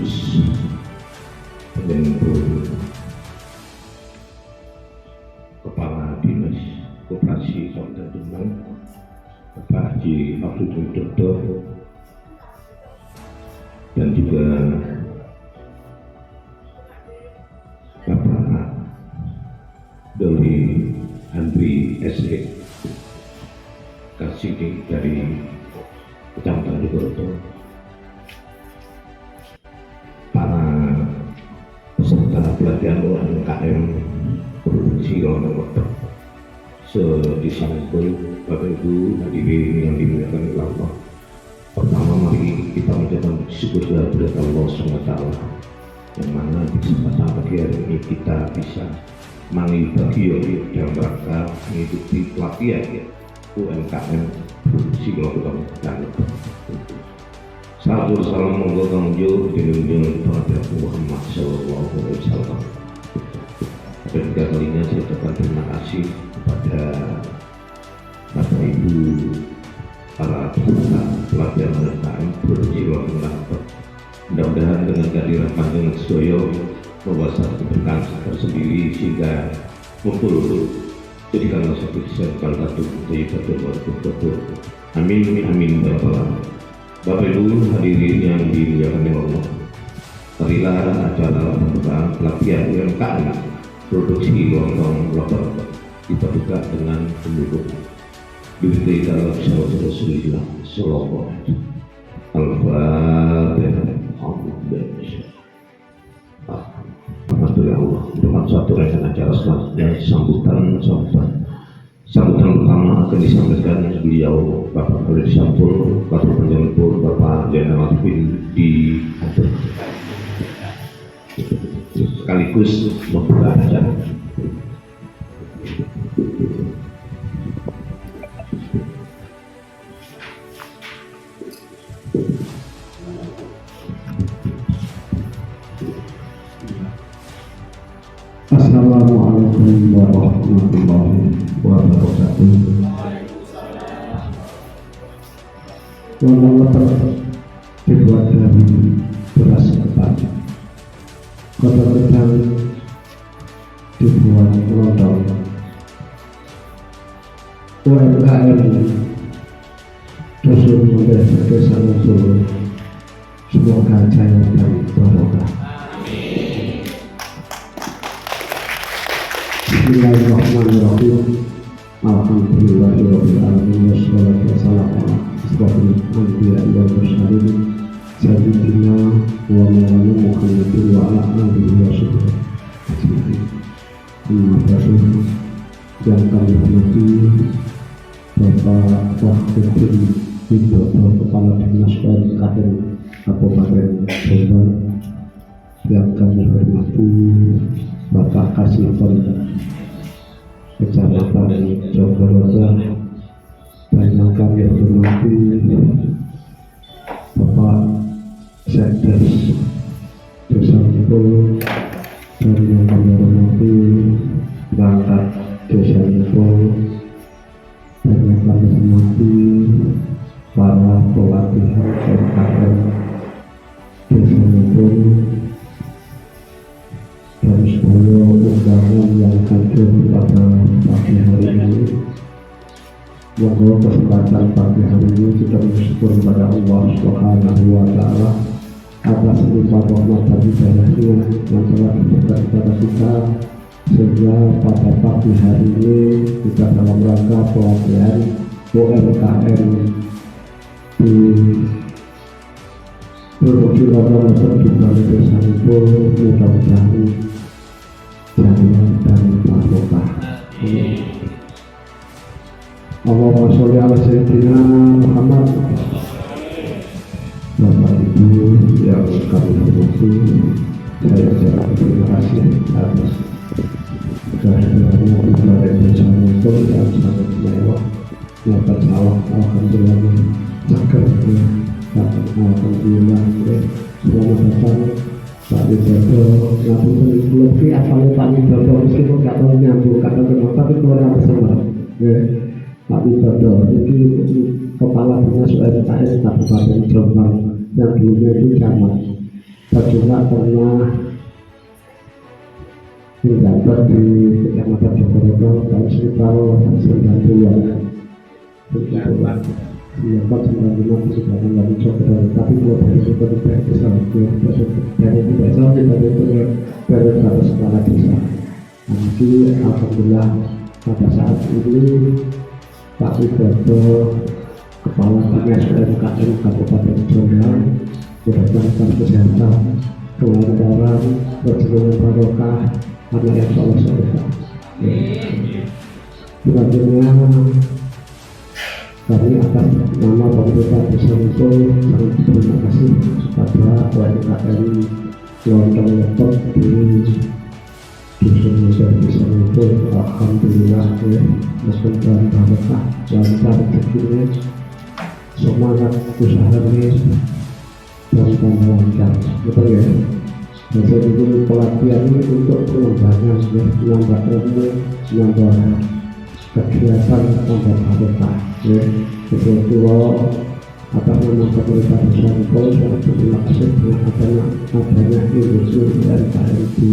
sekaligus penyentuh Kepala Dinas Koperasi Kabupaten Demak, Bapak Haji Abdul Widodo, dan juga Bapak Doli Andri SE Kasidi dari Kecamatan Jogoroto, para peserta pelatihan UMKM produksi lontong wortel sedisangkul, Bapak Ibu hadirin yang dimuliakan oleh Allah. Pertama, mari kita mengucapkan syukur kepada Allah SWT, yang mana di kesempatan pagi hari ini kita bisa mengikuti dalam rangka mengikuti pelatihan UMKM produksi lontong dan salam monggo kangjo dilindungi pada Muhammad Sallallahu Alaihi Wasallam. Ketiga kalinya saya ucapkan terima kasih kepada Bapak Ibu para peserta pelatihan UMKM produksi lontong dan mudah-mudahan dengan kehadiran panjenengan sedaya membawa satu keberkahan tersendiri sehingga mumpul jadikanlah satu kisah kalau satu betul. Amin amin ya rabbal alamin. Bapak Ibu hadirin yang dimuliakan oleh Allah, marilah acara pembukaan pelatihan UMKM produksi lontong wortel kita buka dengan penduduk diberi dalam syarat Rasulullah Sallallahu Alaihi Wasallam. Alhamdulillah. Dengan satu rangkaian acara selanjutnya sambutan pertama akan disampaikan beliau Bapak Khalid Syamsul, Bapak Penjemput, Bapak Jenderal di sekaligus membuka acara. Assalamualaikum warahmatullahi wabarakatuh. Lontong wortel dibuat dari beras ketan. Kota Tegal dibuat lontong. UMKM Dusun Munde Desa Solo, semoga jaya dan barokah. Bismillahirrahmanirrahim. Alhamdulillahirabbil alamin wassalatu wassalamu ala asyrofil anbiya'i wal mursalin sayyidina wa maulana Muhammadin wa ala alihi wa sahbihi ajma'in. Amma ba'du. Yang kami hormati Bapak Wahyudin Widodo, Kepala Dinas UMKM Kabupaten Jombang. Yang kami hormati Bapak Kasifon Kecamatan Jogoroto, dan yang kami hormati Bapak Sekdes Desa Nipul, dan yang kami hormati perangkat Desa Nipul, dan yang kami hormati para pelatihan UMKM Desa Nipul dan seluruh undangan yang hadir pada pagi hari ini. Moga kesempatan pagi hari ini kita bersyukur kepada Allah Subhanahu wa Ta'ala atas limpah rahmat dan hidayahnya yang telah diberikan kepada kita, sehingga pada pagi hari ini kita dalam rangka pelatihan UMKM di produksi lontong di Balai Desa Nipul, mudah-mudahan jaya dan barokah. Allahumma sholli ala sayyidina Muhammad. Bapak Ibu yang kami hormati, saya ucapkan terima kasih atas kehadirannya di Balai Desa Nipul yang sangat mewah. Dapat sawah alhamdulillah cakepnya. Alhamdulillah, selamat datang Pak Widodo. Ngapunten belum ki apale Pak Widodo meskipun gak tahu nyambung kata kenapa tapi kurang bersama. Pak Widodo ini Kepala Dinas UMKM Kabupaten Jombang yang dulunya itu camat. juga pernah menjabat di Kecamatan Jogoroto tahun sekitar 90-an. Menjabat 95 sudah menjadi Jogoroto, tapi buat itu tidak bisa dari tidak sampai dari kepala kepala desa. Nanti alhamdulillah pada saat ini Pak Widodo Kepala Dinas UMKM Kabupaten Jombang berdasarkan kesehatan, kelancaran, berjalan barokah, anak yang soleh-soleh. Selanjutnya kami atas nama pemerintah desa itu sangat terima kasih kepada UMKM Lontong Lepot di dusun desa itu. Alhamdulillah ya, mudah-mudahan barokah, lancar rezekinya, semangat usahanya dan lancar, betul ya. Jadi itu pelatihan ini untuk pengembangan, menambah ilmu, menambah kegiatan, menambah barokah. Ya, betul pulau atas nama pemerintah desa itu sangat terima kasih dengan adanya industri UMKM di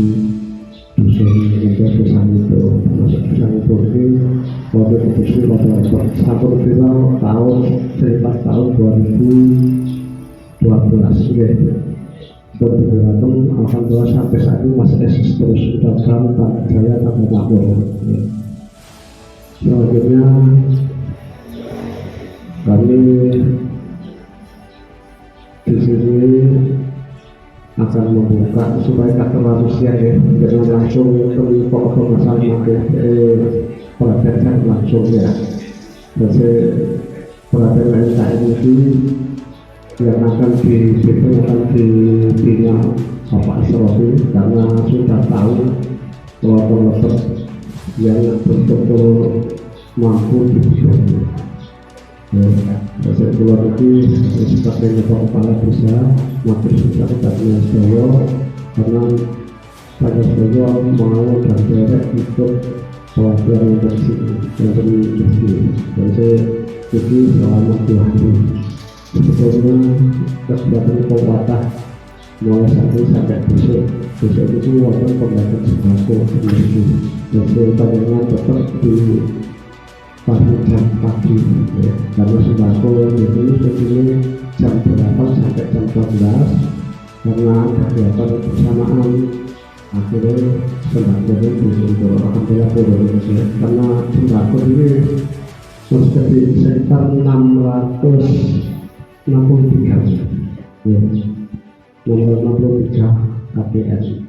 dusun desa itu. Masuk desa itu ini waktu industri pada satu final tahun sekitar tahun 2012 ya. Alhamdulillah sampai saat ini masih eksis terus, mudah-mudahan Pak Jaya tambah makmur. Selanjutnya kami di sini akan membuka supaya kata manusia ya, dengan langsung ke pokok masalah pelatihan langsung ya. Jadi pelatihan UMKM ini yang akan dibina Bapak Asrofi, karena sudah tahu kelompok yang betul-betul mampu dibuat. Saya keluar lagi sebagai kepala desa, matur sudah kepada saya karena saya mau dan derek ikut pelatihan yang bersih dan bersih. Dan saya jadi selama 2 hari. Sebetulnya kegiatan pembuatan mulai sampai besok itu waktu pembuatan sembako sendiri. Jadi panjangan tetap di jam pagi ya. Karena sembako itu sebetulnya jam 8 sampai jam 12 karena kegiatan bersamaan akhirnya sembako itu untuk alhamdulillah ya. Karena sembako ini menjadi sekitar 663 ya, nomor 63 KPS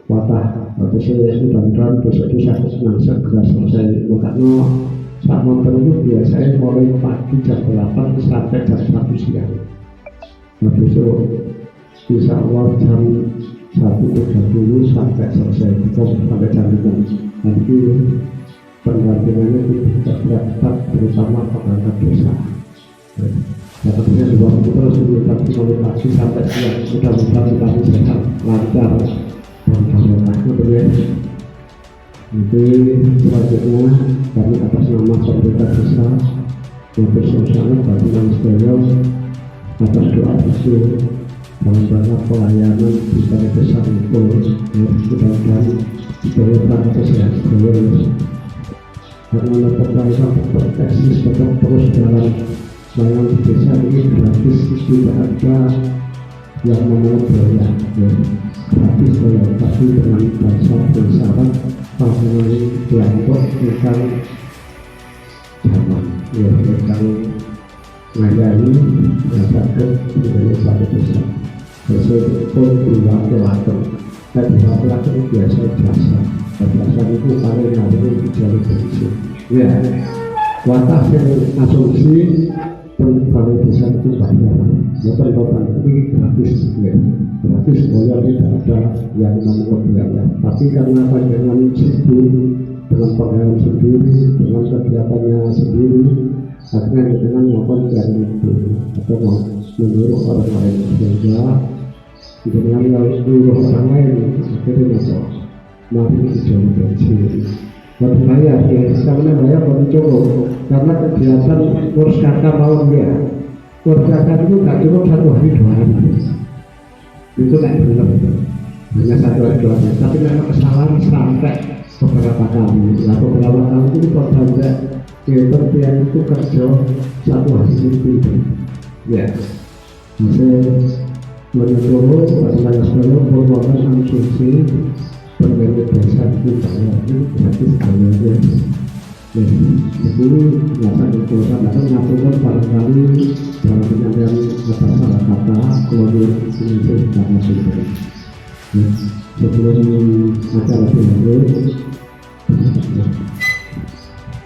Watah. Waktu saya mudah-mudahan besok itu saya senang segera selesai. Makanya saat nonton itu biasanya mulai pagi jam 8 sampai jam 1 siang. Nah besok insya Allah jam 1.30 sampai selesai sampai jam 5. Nanti pendampingannya tidak berat, terutama perangkat desa. Tentunya sebuah terus komunikasi sampai siang, mudah-mudahan kami sehat, lancar dan barokah. Jadi selanjutnya kami atas nama pemerintah desa yang bersama bagi manusia atas doa bersyukur dalam pelayanan di pada desa itu, mudah-mudahan sebagai sehat karena pelayanan berteksis tetap terus jalan. Layanan di desa ini gratis, tidak ada yang memungut biaya ya. Gratis ya, tapi dengan dasar dan syarat melalui kelompok tentang zaman ya, tentang ngayani berdasarkan budaya satu desa. Sesuai pun berulang ke dan berulang biasa jasa. Berdasarkan itu paling namanya jalur berisik ya. Watah yang asumsi kalau desa itu banyak, motor ini gratis ya. Gratis boleh tidak ada yang memungut biaya. Tapi karena dengan sibuk dengan pegawai sendiri, dengan kegiatannya sendiri, akhirnya dengan melakukan yang itu atau menyuruh orang lain sehingga dengan menyuruh orang lain akhirnya mari dijauh dari berbayar ya, karena bayar baru cukup karena kegiatan kurs kakak malam ya. Kurs kakak itu nggak cukup 1 hari 2 hari itu kayak benar hanya satu dua tapi memang kesalahan sampai beberapa kali lah beberapa kali itu kalau ada kemudian itu kerja satu hasil itu ya hasil menurut pasangan nasional merupakan konsumsi berbagai desa itu banyak itu berarti sebenarnya itu masa kekuatan akan mengatakan barangkali dalam penyampaian atas salah kata kemudian itu karena sudah sebelum acara dimulai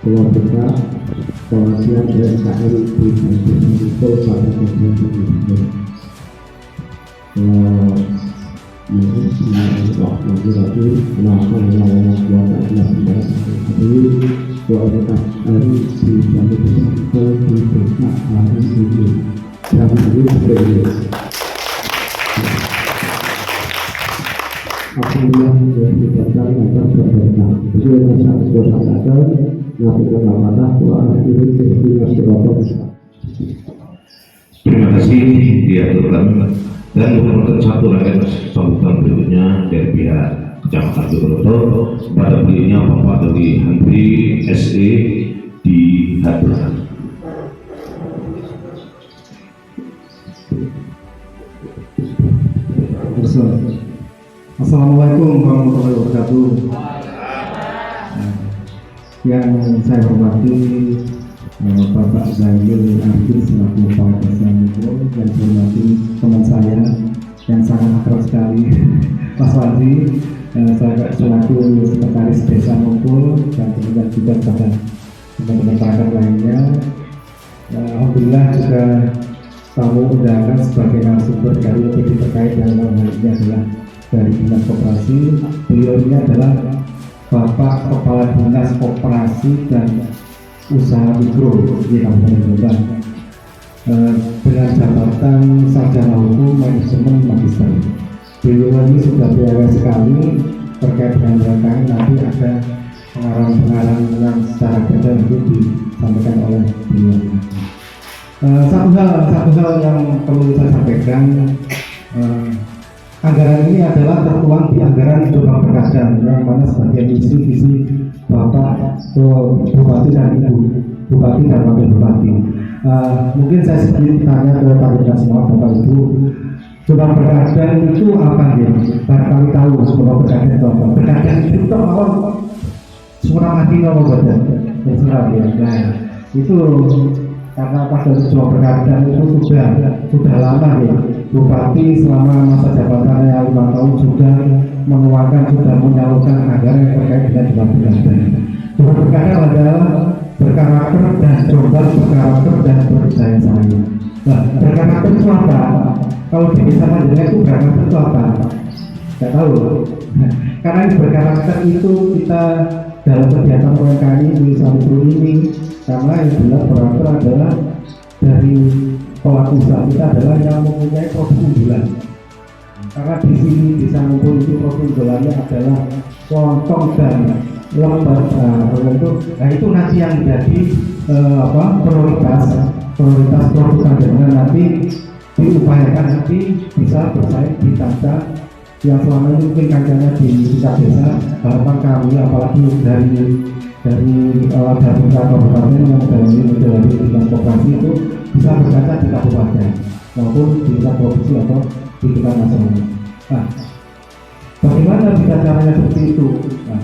keluar kita pengajian BMKM di itu pada kajian ini nanti lagi melakukan doa kita hari di jam itu di desa hari ini jam ini sebenarnya apa yang dikatakan atas berbeda itu yang sangat berhasil melakukan amanah doa ini dengan sebuah Terima kasih diaturkan dan merupakan satu rangkaian sambutan berikutnya dari pihak Kecamatan Jogoroto pada beliaunya Bapak Dodi Handri SE dihadirkan. Assalamualaikum warahmatullahi wabarakatuh. Yang saya hormati Bapak Zainul Arifin selaku Kepala Desa Mikro, dan saya hormati teman saya yang sangat akrab sekali Mas Wadi, saya selaku Sekretaris Desa Mumpul, dan kemudian juga pada teman-teman pakar lainnya. Alhamdulillah juga tamu undangan sebagai narasumber dari OPD terkait dengan hal ini adalah dari Dinas Koperasi. Beliau ini adalah Bapak Kepala Dinas Koperasi dan Usaha Mikro di Kabupaten Jombang dengan jabatan Sarjana Hukum Manajemen Magister. Beliau ini sudah PW sekali terkait dengan rangkaian nanti ada pengarang-pengarang yang secara detail itu disampaikan oleh beliau. Satu hal yang perlu saya sampaikan, anggaran ini adalah tertuang di anggaran Jombang Perkadang yang mana sebagian visi Bapak Bupati dan Ibu Bupati dan Wakil Bupati. Mungkin saya sedikit tanya ke Pak Dirjen semua Bapak Ibu, Jombang Perkadang itu apa ya? Barangkali tahu Jombang Perkadang itu apa? Perkadang itu awal Surah Madinah badan terserah ya. Nah itu karena pas dari Jombang Perkadang itu sudah lama ya. Bupati selama masa jabatannya 5 tahun sudah mengeluarkan, sudah menyalurkan anggaran yang terkait dengan Jombang Perkadang. Jombang Perkadang adalah berkarakter dan Jombang berkarakter dan percaya saya. Nah, berkarakter itu apa? Kalau di desa Madinah itu berkarakter itu apa? Tidak tahu. Karena ini berkarakter itu kita dalam kegiatan UMKM di Samudro ini, karena yang jelas berkarakter adalah dari pelaku usaha kita adalah yang mempunyai produk unggulan. Karena di sini bisa ngumpul itu produk unggulannya adalah lontong dan lembar. Nah itu nanti yang menjadi prioritas produk dengan nanti diupayakan nanti bisa bersaing di kancah yang selama ini mungkin kancahnya di tingkat desa. Harapan kami apalagi dari kabupaten yang dalam ini menjalani Dinas Koperasi itu bisa berkaca di kabupaten maupun di tingkat provinsi atau di tingkat nasional. Nah, bagaimana bisa caranya seperti itu? Nah,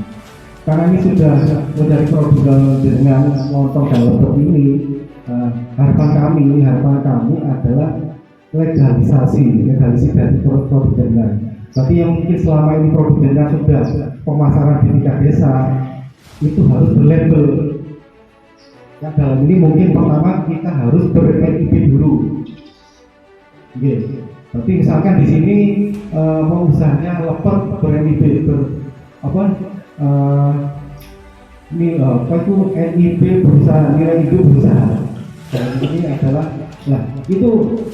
karena ini sudah menjadi produk dengan lontong dan lembar ini, harapan kami adalah legalisasi dari produk jenengan. Berarti yang mungkin selama ini produk jenengan sudah pemasaran di tingkat desa itu harus berlabel. Yang dalam ini mungkin pertama kita harus ber-NIB dulu. Berarti misalkan di sini pengusahanya lemper ber-NIB itu NIB berusaha, nilai hidup berusaha. Dan ini adalah, nah itu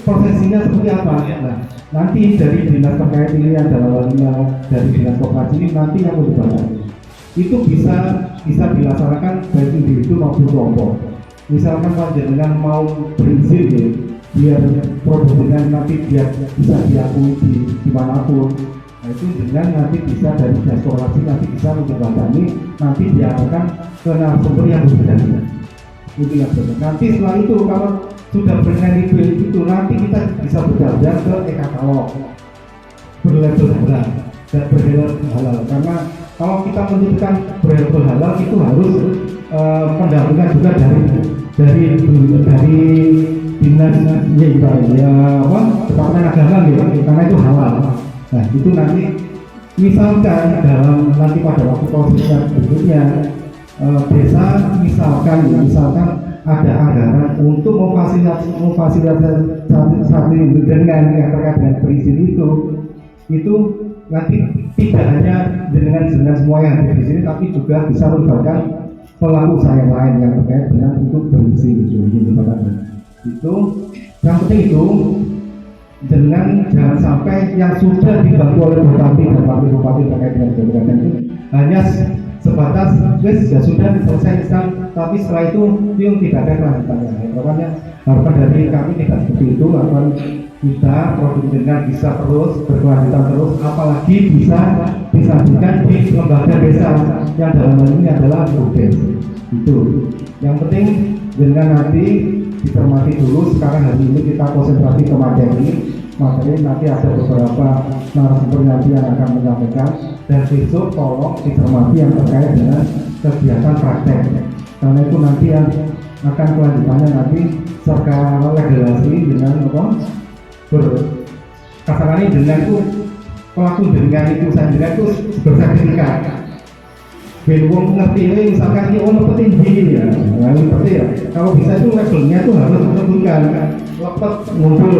prosesinya seperti apa? Nah, nanti dari dinas terkait ini adalah dari Dinas Koperasi ini nanti yang berubah itu bisa dilaksanakan baik individu maupun kelompok. Misalkan panjenengan mau berizin biar produknya nanti biar bisa diakui dimanapun. Nah itu dengan nanti bisa dari eksplorasi nanti bisa menjembatani nanti diarahkan ke narasumber yang berbeda. Itu yang benar. Nanti setelah itu kalau sudah berani itu nanti kita bisa belajar ke e-katalog berlabel halal dan berlabel halal, karena kalau kita menentukan berlabel halal itu harus pendampingan juga dari dinas Departemen Agama gitu, karena itu halal. Nah itu nanti misalkan dalam nanti pada waktu proses berikutnya desa misalkan ada anggaran untuk memfasilitasi dengan yang terkait dengan perizinan itu nanti tidak hanya dengan semua yang ada di sini, tapi juga bisa melibatkan pelaku usaha yang lain yang terkait dengan untuk berizin itu. Yang penting itu dengan jangan sampai yang sudah dibantu oleh bupati dan wakil bupati terkait dengan kegiatan itu hanya sebatas ya sudah selesai, tapi setelah itu yang tidak ada kelanjutannya. Makanya harapan dari kami tidak seperti itu, harapan kita produknya bisa terus berkelanjutan terus, apalagi bisa disajikan di lembaga desa yang dalam hal ini adalah BUDES. Itu yang penting dengan nanti dicermati dulu. Sekarang hari ini kita konsentrasi ke materi nanti ada beberapa narasumber nanti yang akan menyampaikan, dan besok tolong dicermati yang terkait dengan kegiatan praktek, karena itu nanti yang akan kelanjutannya nanti serta legalasi dengan kasarannya dengan itu pelaku dengan itu sendiri itu bersertifikat. Wong ngerti ini misalkan ini ono petinggi ya, nah seperti ya. Kalau bisa itu labelnya itu harus disebutkan lepet ngumpul,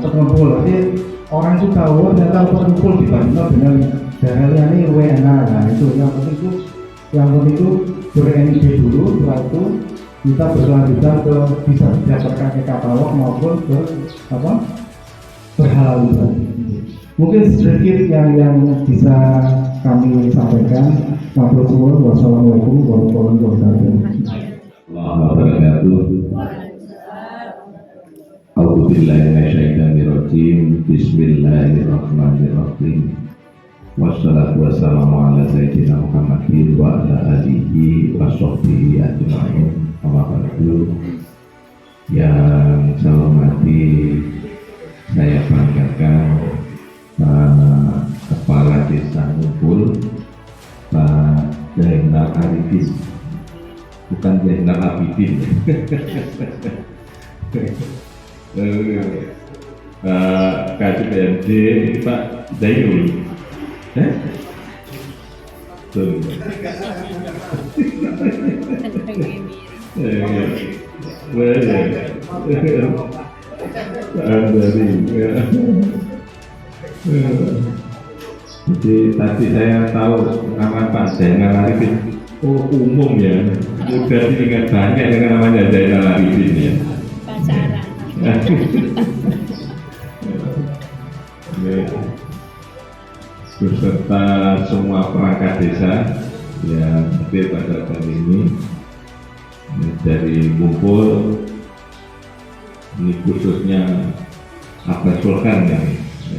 Jadi orang itu tahu ternyata lepet ngumpul dibandingkan dengan daerahnya ini luwe enak. Nah itu yang penting itu ber-NID dulu, setelah itu kita berlanjutan ke bisa didapatkan ke katalog maupun berhalal. Mungkin sedikit yang bisa kami sampaikan. Wassalamualaikum warahmatullahi wabarakatuh. A'udzubillahiminasyaitonirrajim. Bismillahirrahmanirrahim. Wassalatu wassalamu ala sayyidina Muhammadin wa ala alihi wa sahbihi ajma'in. Amma ba'du. Yang saya hormati, saya banggakan Pak Kepala Desa Ngumpul, Pak Zainal Arifin, bukan Zainal Abidin. KJPMD Pak Zainul, Jadi tadi saya tahu nama Pak Zainal Arifin, umum ya, mudah diingat banyak dengan namanya Zainal Arifin ya. Pacaran. Beserta semua perangkat desa yang hadir pada kali ini dari Ngumpul, ini khususnya Abbas Sulkan ya.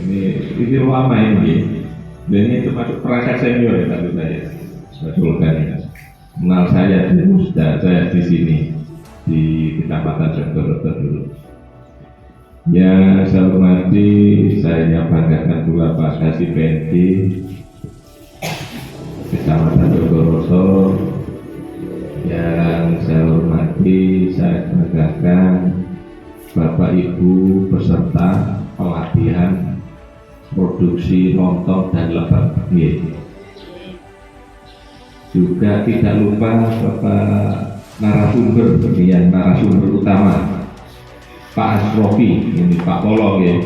Ini lama ini. Dan ini termasuk perangkat senior ya tadi saya, Sultan ya. Kenal saya di Musda, saya di sini di Kecamatan Jogoroto dulu. Yang saya hormati, saya banggakan pula Pak Kasih PND Kecamatan Jogoroto. Yang saya hormati, saya banggakan Bapak Ibu peserta pelatihan produksi lontong dan lepet. Juga tidak lupa Bapak narasumber, yang narasumber utama Pak Asrofi, ini Pak Polong ya.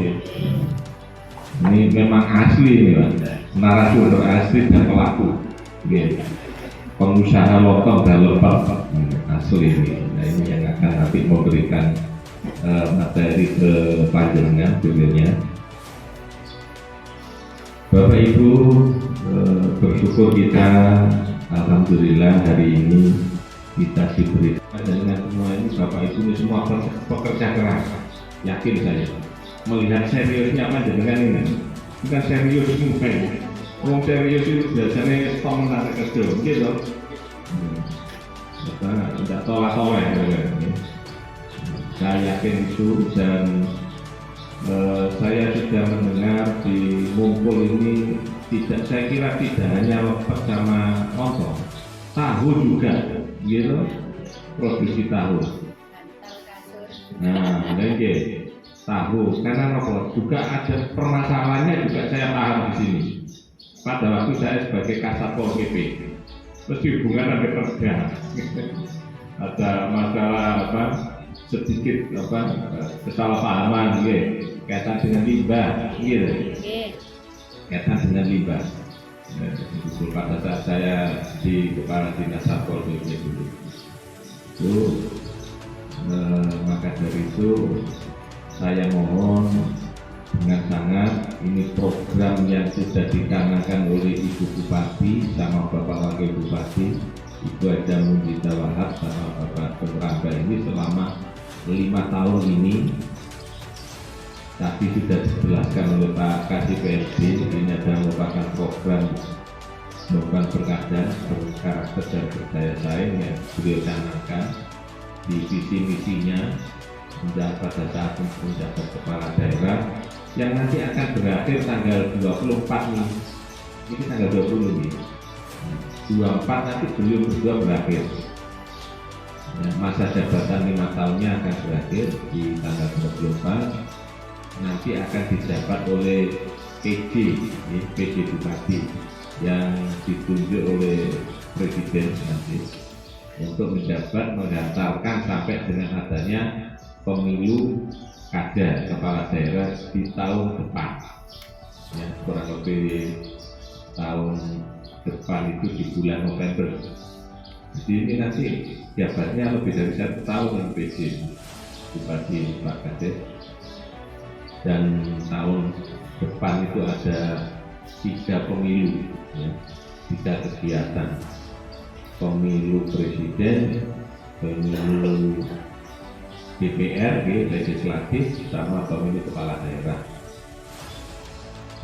Ini memang asli nih Pak, narasumber asli dan pelaku. Pengusaha lontong dan lepet asli ini. Nah ini yang akan nanti memberikan materi ke panjenengan beliaunya. Bapak Ibu, bersyukur kita alhamdulillah hari ini kita diberi dengan semua ini Bapak Ibu ini semua pekerja keras yakin saya melihat seriusnya panjenengan ini, bukan serius mungkin, orang serius itu biasanya komentar kerja, gitu. Tidak tolak-tolak, ya. Saya yakin itu, dan saya sudah mendengar di Ngumpul ini saya kira tidak hanya lepet sama motor, tahu juga, gitu, produksi tahu. Nah, oke, tahu, karena apa? Juga ada permasalahannya juga saya paham di sini. Pada waktu saya sebagai Kasatpol PP, mesti hubungan ada kerja, ada masalah apa? Sedikit apa? Kesalahpahaman, gitu. Kaitan dengan limbah, gitu. Kaitan dengan limbah. Pada saat saya di Kepala Dinas Satpol PP dulu, itu maka dari itu saya mohon dengan sangat, ini program yang sudah dicanangkan oleh Ibu Bupati sama Bapak Wakil Bupati, Ibu Aja Mundita Wahab sama Bapak Penerangga ini selama 5 tahun ini. Tapi sudah dijelaskan oleh Pak Kasih PSD, ini adalah merupakan program berkader, berkarakter dan berdaya saing yang beliau canangkan di visi misinya pada saat menjabat kepala daerah yang nanti akan berakhir tanggal 24 nih. Ini tanggal 20 nih. 24 nanti beliau berdua berakhir. Masa jabatan 5 tahunnya akan berakhir di tanggal 24. Nanti akan dijabat oleh PJ Bupati yang ditunjuk oleh Presiden nanti untuk menjabat menghantarkan sampai dengan adanya pemilu kada kepala daerah di tahun depan, ya, kurang lebih tahun depan itu di bulan November. Jadi ini nanti jabatnya lebih dari 1 tahun PJ Bupati Pak Kades, dan tahun depan itu ada 3 pemilu, ya, 3 kegiatan, pemilu presiden, pemilu DPR, legislatif, sama pemilu kepala daerah.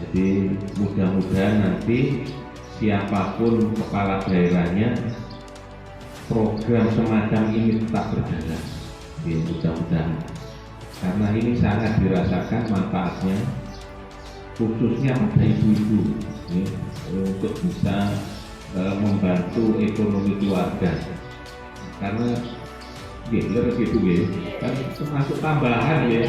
Jadi mudah-mudahan nanti siapapun kepala daerahnya, program semacam ini tetap berjalan, ya, mudah-mudahan, karena ini sangat dirasakan manfaatnya, khususnya pada ibu-ibu, ya, untuk bisa membantu ekonomi keluarga, karena gitu ya, kan termasuk tambahan, ya,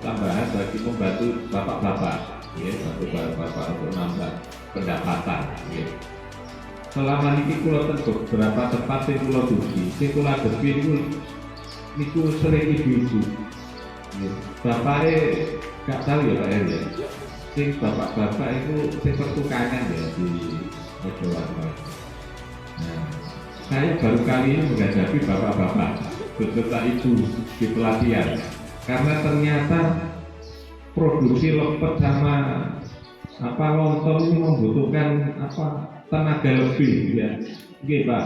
tambahan bagi membantu bapak-bapak, ya, bapak-bapak untuk nambah pendapatan, ya. Selama ini kula beberapa tempat yang kula dugi, yang kula dugi itu sering ibu-ibu, ya. Bapaknya gak tahu ya Pak ya, sing bapak-bapak itu sing pertukangan, ya, di Mojowarno. Nah, saya baru kali ini menghadapi bapak-bapak beserta ibu di pelatihan, karena ternyata produksi lepet sama apa lontong ini membutuhkan apa tenaga lebih, ya. Oke Pak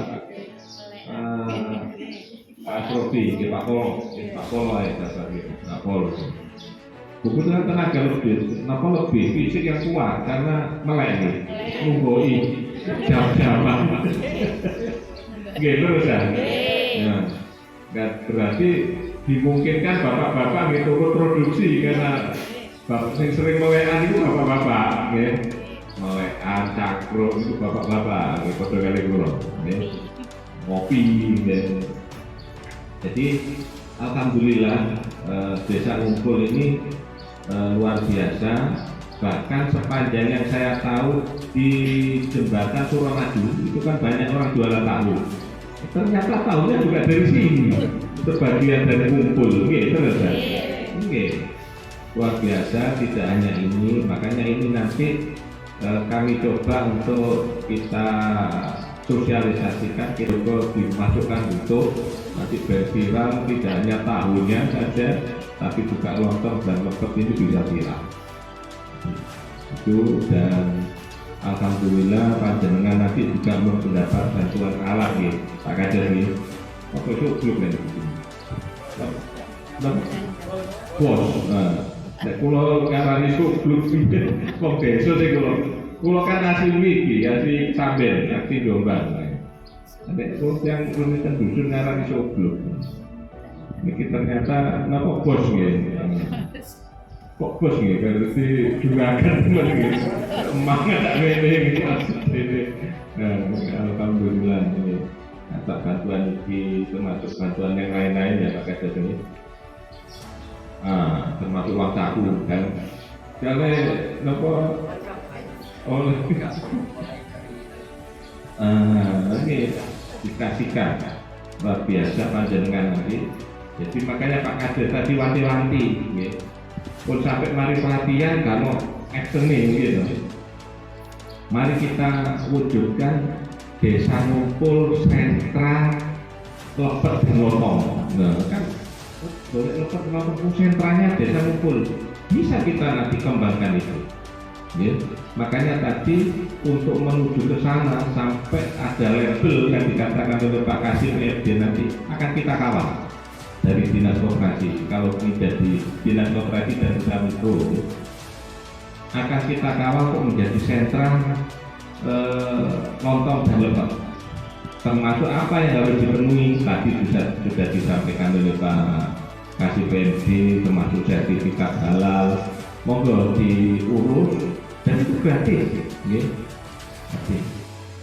Asrofi, Pak Polo ya Pak Polo. Kebetulan tenaga lebih, kenapa lebih fisik yang kuat, karena melek, menggoi jam-jaman. Gitu kan? Nah, berarti dimungkinkan bapak-bapak gitu produksi, karena bapak yang sering melekan itu bapak-bapak, ya. Melekan, cakro itu bapak-bapak, gitu kali dulu, ya. Ngopi, ya. Jadi alhamdulillah desa Ngumpul ini luar biasa. Bahkan sepanjang yang saya tahu di jembatan Suramadu itu kan banyak orang jualan tahu. Ternyata tahunya juga dari sini, sebagian dari Ngumpul, gitu kan? Luar biasa. Tidak hanya ini, makanya ini nanti kami coba untuk kita sosialisasikan, kita dimasukkan untuk nanti viral, tidak hanya tahunya saja, tapi juga lontong dan lepet ini bisa viral. Itu, dan alhamdulillah panjenengan nanti juga mendapat bantuan alat, ya Pak Kader, ya. Apa itu belum kan? bos. Nah, nek kula ngarani subluk pinten wong desa sing kula kan asli iki, asli Samben, asli Jombang. Nek kok yang rumitan dusun ngarani subluk. Niki ternyata napa bos nggih. Kok bos nggih berarti juragan temen nggih. Emak tak ngene iki maksudnya. Nah, alhamdulillah ini atas bantuan ini termasuk bantuan yang lain-lain ya Pak Kades ini. Termasuk uang saku kan. Jadi napa oleh ini dikasihkan luar biasa panjenengan nanti. Jadi makanya Pak Kades tadi wanti-wanti ya. Pun sampai mari perhatian kalau ekstremis gitu. Mari kita wujudkan desa ngumpul sentra lepet gemotong. Nah kan boleh lepet gemotong sentranya desa ngumpul. Bisa kita nanti kembangkan itu. Ya. Makanya tadi untuk menuju ke sana sampai ada label yang dikatakan oleh Pak Kasim dia nanti akan kita kawal dari dinas koperasi. Kalau tidak di dinas koperasi dan desa mikro akan kita kawal untuk menjadi sentra lontong dan lepet. Termasuk apa yang harus dipenuhi tadi sudah disampaikan oleh Pak Kasih PMD, termasuk sertifikat halal, monggo diurus dan itu gratis, ya.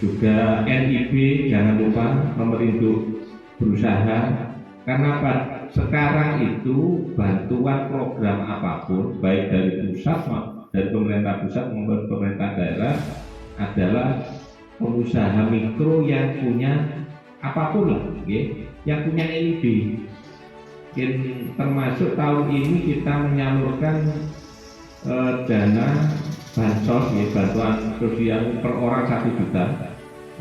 Juga NIB jangan lupa pemerintah berusaha karena apa? Sekarang itu bantuan program apapun baik dari pusat dari pemerintah pusat maupun pemerintah daerah adalah pengusaha mikro yang punya apapun lah, yang punya NIB. Termasuk tahun ini kita menyalurkan dana bansos, bantuan sosial per orang 1 juta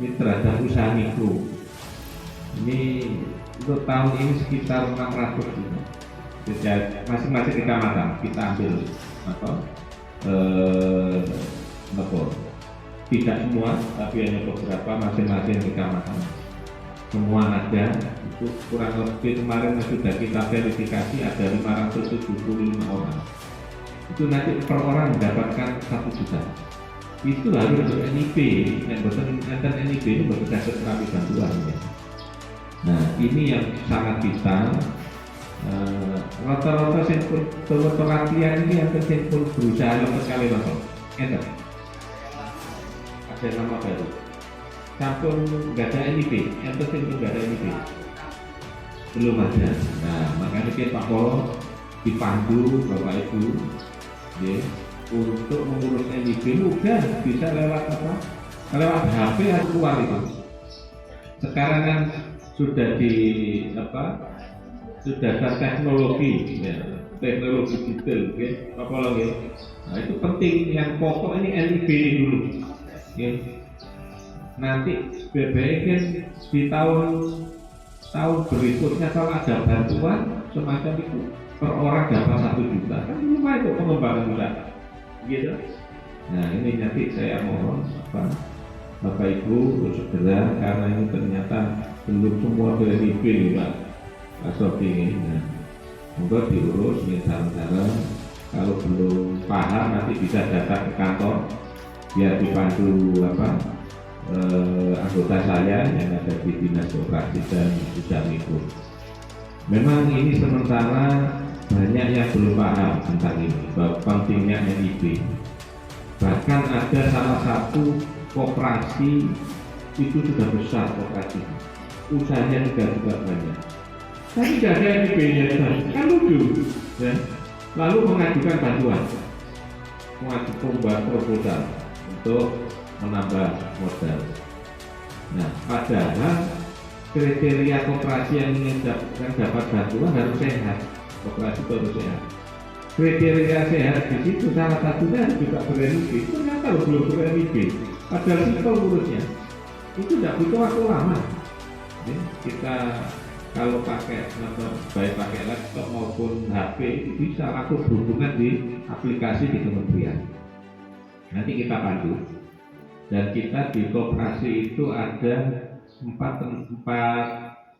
ini terhadap usaha mikro. Ini untuk tahun ini sekitar 600 juta. Masing-masing kecamatan kita ambil tidak semua tapi hanya beberapa masing-masing kecamatan semua ada. Itu kurang lebih kemarin sudah kita verifikasi ada 575 orang. Itu nanti per orang mendapatkan 1 juta. Itu harus untuk NIB. Yang betul NIB ini berdasar terapi bantuan ya. Nah ini yang sangat vital. Rata-rata sampel pelatihan ini yang sampel berusaha lepet kali nonton. Enak. Ada nama baru. Sampel nggak ada NIB, enter sampel nggak ada NIB. Belum ada. Nah makanya kita Pak Polo dipandu Bapak Ibu, ya, untuk mengurus NIB mudah bisa lewat apa? Lewat HP atau keluar itu. Sekarang kan sudah di sudah ada teknologi, ya, teknologi digital, ya, apa lagi? Nah itu penting. Yang pokok ini NIB dulu, ya. Nanti BBM kan di tahun berikutnya kalau ada bantuan semacam itu per orang dapat 1 juta, kan lumayan untuk pengembangan usaha, gitu. Nah ini nanti saya mohon Bapak Ibu segera karena ini ternyata belum semua NIB Pak Sofi ini. Nah, monggo diurus saran-saran. Kalau belum paham nanti bisa datang ke kantor biar dipandu anggota saya yang ada di Dinas Koperasi dan Usaha Mikro. Memang ini sementara banyak yang belum paham tentang ini, bahwa pentingnya NIB. Bahkan ada salah satu koperasi itu sudah besar koperasi, usahanya juga banyak. Tapi tidak ada NIB-nya, kan lucu, ya. Lalu mengajukan bantuan, mengajukan proposal untuk menambah modal. Nah, padahal kriteria koperasi yang ingin dapat bantuan harus sehat, koperasi itu harus sehat. Kriteria sehat di situ salah satunya harus juga ber-NIB. Ternyata belum ber-NIB, padahal simpel urusnya. Itu tidak butuh waktu lama. Jadi, kita kalau pakai baik pakai laptop maupun HP itu bisa langsung berhubungan di aplikasi di kementerian. Nanti kita pandu. Dan kita di koperasi itu ada 4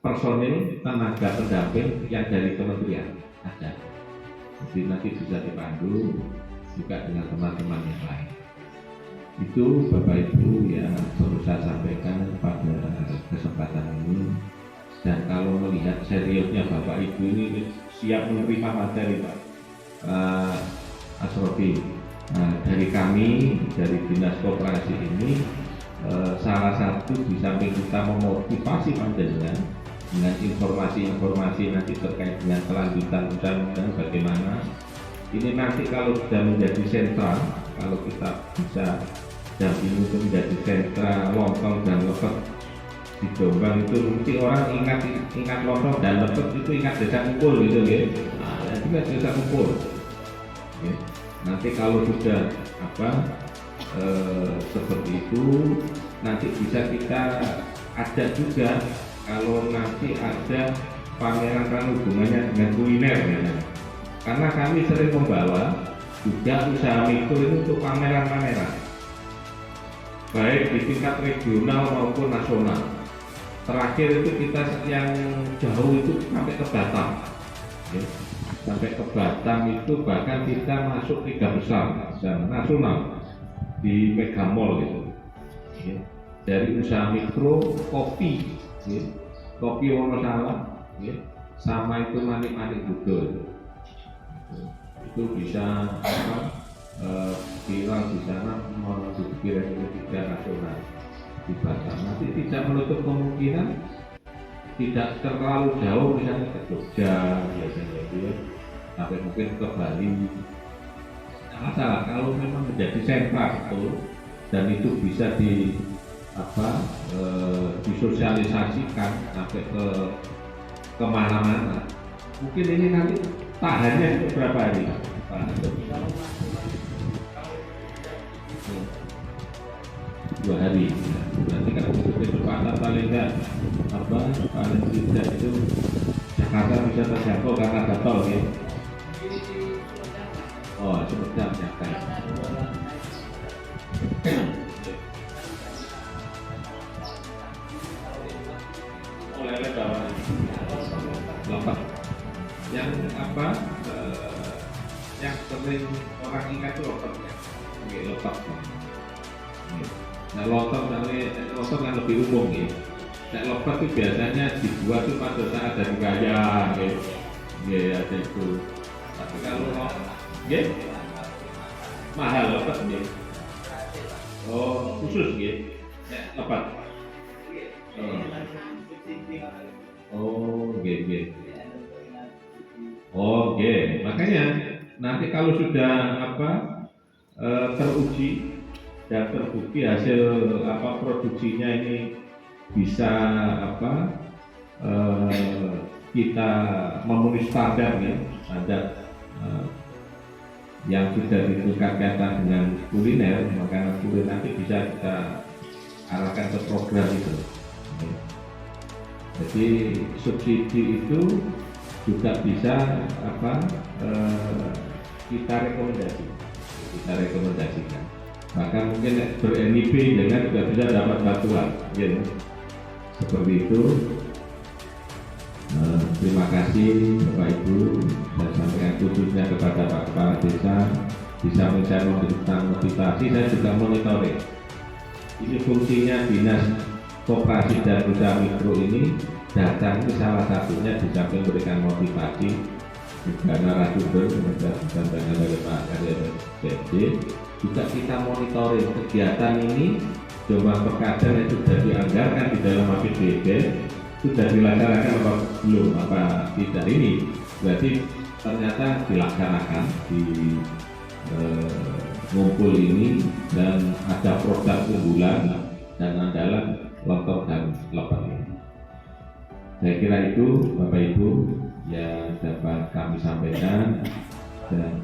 personil tenaga pendamping yang dari kementerian ada. Jadi nanti bisa dipandu juga dengan teman-teman yang lain. Itu Bapak Ibu yang perlu saya sampaikan pada kesempatan ini. Dan kalau melihat seriusnya Bapak Ibu ini siap menerima materi Pak Asrofi. Dari kami, dari Dinas Koperasi ini, salah satu di samping kita memotivasi panjenengan dengan informasi-informasi nanti terkait dengan kelanjutan undang-undang bagaimana ini nanti kalau sudah menjadi sentral, kalau kita bisa dampingi itu menjadi sentra lontong dan lepet di Jombang itu mesti orang ingat lontong dan lepet itu ingat desa kumpul gitu ya. Nah, ingat desa kumpul. Ya. Nanti kalau sudah seperti itu nanti bisa kita ajak juga kalau nanti ada pameran hubungannya dengan kuliner ya. Karena kami sering membawa juga usaha mikro itu untuk pameran-pameran baik di tingkat regional maupun nasional. Terakhir itu kita yang jauh itu sampai ke Batam ya. Sampai ke Batam itu bahkan kita masuk 3 besar dan nasional di Megamall gitu ya. Dari usaha mikro kopi ya. Kopi Wonosalam ya. Sama itu manik-manik budol itu bisa viral di sana menduduki ranking 3 nasional di Batam. Nanti tidak menutup kemungkinan tidak terlalu jauh misalnya ke Jogja biasanya itu ya, sampai mungkin ke Bali. Tidak masalah kalau memang menjadi sentra itu dan itu bisa disosialisasikan sampai ke kemana-mana. Mungkin ini nanti tahannya berapa hari Pak? 2 hari. Nanti kalau kesepakatan paling enggak paling tidak itu Jakarta bisa terjangkau karena ada tol ya. Oh, Sumedang ya kan. Oleh bawah lompat yang yang sering orang ingat itu lontong ya, lontong. Nah lontong kan lebih umum ya. Nah lontong itu biasanya dibuat itu pada saat dari kaya, ya ada itu. Tapi kalau mahal lontong ya. Oh khusus ya, lepat. Oh, oke. Makanya nanti kalau sudah teruji dan terbukti hasil produksinya ini bisa kita memenuhi standar ya, standar yang sudah ditingkatkan dengan kuliner, makanan kuliner nanti bisa kita arahkan ke program itu. Jadi subsidi itu juga bisa kita rekomendasikan. Bahkan mungkin ber-NIB dengan juga bisa dapat bantuan, ya. Seperti itu. Terima kasih Bapak Ibu, saya sampaikan khususnya kepada Pak Kepala Desa. Bisa saya memberikan motivasi, saya juga monitoring. Ini fungsinya Dinas Koperasi dan Usaha Mikro ini datang ke salah satunya di samping memberikan motivasi juga narasumber dan oleh Pak Karya BSD juga kita monitoring kegiatan ini. Jombang Perkada yang sudah dianggarkan di dalam APBD sudah dilaksanakan apa belum, apa tidak, ini berarti ternyata dilaksanakan di ngumpul ini dan ada produk unggulan dan andalan lontong dan lepet ini. Saya kira itu Bapak Ibu yang dapat kami sampaikan, dan